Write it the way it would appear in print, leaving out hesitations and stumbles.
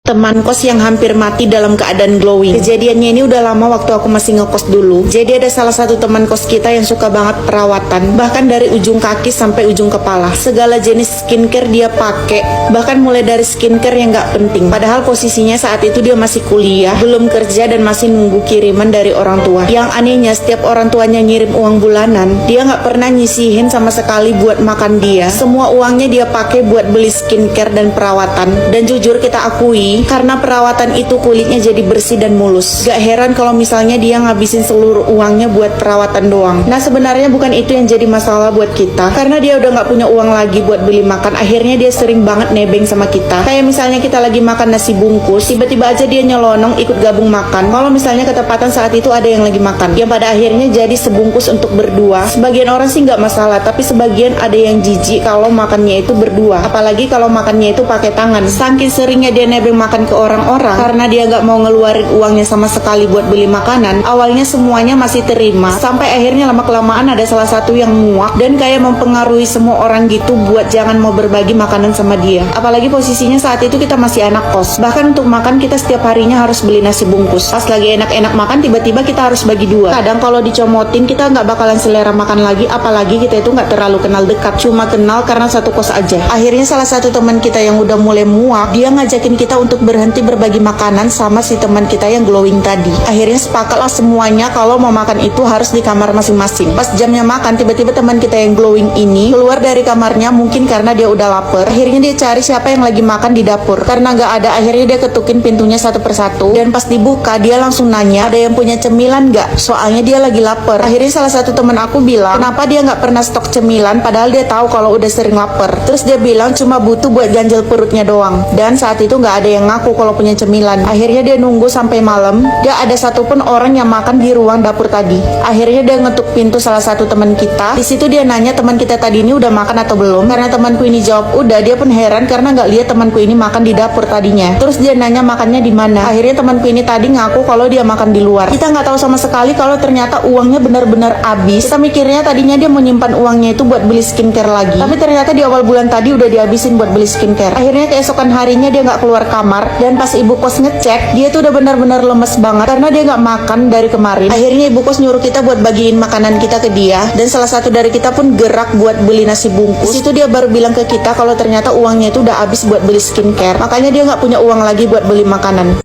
Teman kos yang hampir mati dalam keadaan glowing. Kejadiannya ini udah lama waktu aku masih ngekos dulu. Jadi ada salah satu teman kos kita yang suka banget perawatan, bahkan dari ujung kaki sampai ujung kepala. Segala jenis skincare dia pakai, bahkan mulai dari skincare yang gak penting. Padahal posisinya saat itu dia masih kuliah, belum kerja dan masih nunggu kiriman dari orang tua. Yang anehnya setiap orang tuanya ngirim uang bulanan, dia gak pernah nyisihin sama sekali buat makan dia. Semua uangnya dia pakai buat beli skincare dan perawatan. Dan jujur kita akui, karena perawatan itu kulitnya jadi bersih dan mulus. Gak heran kalau misalnya dia ngabisin seluruh uangnya buat perawatan doang. Nah sebenarnya bukan itu yang jadi masalah buat kita, karena dia udah gak punya uang lagi buat beli makan. Akhirnya dia sering banget nebeng sama kita. Kayak misalnya kita lagi makan nasi bungkus, tiba-tiba aja dia nyelonong ikut gabung makan. Kalau misalnya ketepatan saat itu ada yang lagi makan, yang pada akhirnya jadi sebungkus untuk berdua. Sebagian orang sih gak masalah, tapi sebagian ada yang jijik kalau makannya itu berdua, apalagi kalau makannya itu pakai tangan. Saking seringnya dia nebeng makan ke orang-orang, karena dia gak mau ngeluarin uangnya sama sekali buat beli makanan. Awalnya semuanya masih terima, sampai akhirnya lama-kelamaan ada salah satu yang muak dan kayak mempengaruhi semua orang gitu buat jangan mau berbagi makanan sama dia. Apalagi posisinya saat itu kita masih anak kos. Bahkan untuk makan kita setiap harinya harus beli nasi bungkus. Pas lagi enak-enak makan, tiba-tiba kita harus bagi dua. Kadang kalau dicomotin kita nggak bakalan selera makan lagi, apalagi kita itu nggak terlalu kenal dekat, cuma kenal karena satu kos aja. Akhirnya salah satu teman kita yang udah mulai muak, dia ngajakin kita untuk berhenti berbagi makanan sama si teman kita yang glowing tadi. Akhirnya sepakatlah semuanya kalau mau makan itu harus di kamar masing-masing. Pas jamnya makan, tiba-tiba teman kita yang glowing ini keluar dari kamarnya, mungkin karena dia udah lapar. Akhirnya dia cari siapa yang lagi makan di dapur. Karena nggak ada, akhirnya dia ketukin pintunya satu persatu. Dan pas dibuka, dia langsung nanya, ada yang punya cemilan nggak? Soalnya dia lagi lapar. Akhirnya salah satu teman aku bilang, kenapa dia nggak pernah stok cemilan padahal dia tahu kalau udah sering lapar. Terus dia bilang cuma butuh buat ganjel perutnya doang. Dan saat itu nggak ada yang ngaku kalau punya cemilan. Akhirnya dia nunggu sampai malam, gak ada satupun orang yang makan di ruang dapur tadi. Akhirnya dia ngetuk pintu salah satu teman kita. Di situ dia nanya teman kita tadi ini udah makan atau belum. Karena temanku ini jawab udah, dia pun heran karena nggak lihat temanku ini makan di dapur tadinya. Terus dia nanya makannya di mana. Akhirnya temanku ini tadi ngaku kalau dia makan di luar. Kita nggak tahu sama sekali kalau ternyata uangnya benar-benar habis. Kita mikirnya tadinya dia menyimpan uangnya itu buat beli skincare lagi, tapi ternyata di awal bulan tadi udah dihabisin buat beli skincare. Akhirnya keesokan harinya dia nggak keluar kamar, dan pas ibu kos ngecek, dia tuh udah benar-benar lemes banget karena dia nggak makan dari kemarin. Akhirnya ibu kos nyuruh kita buat bagiin makanan kita ke dia, dan salah satu dari kita pun gerak buat beli nasi bungkus. Di situ dia baru bilang ke kita kalau ternyata uangnya itu udah habis buat beli skincare, makanya dia nggak punya uang lagi buat beli makanan.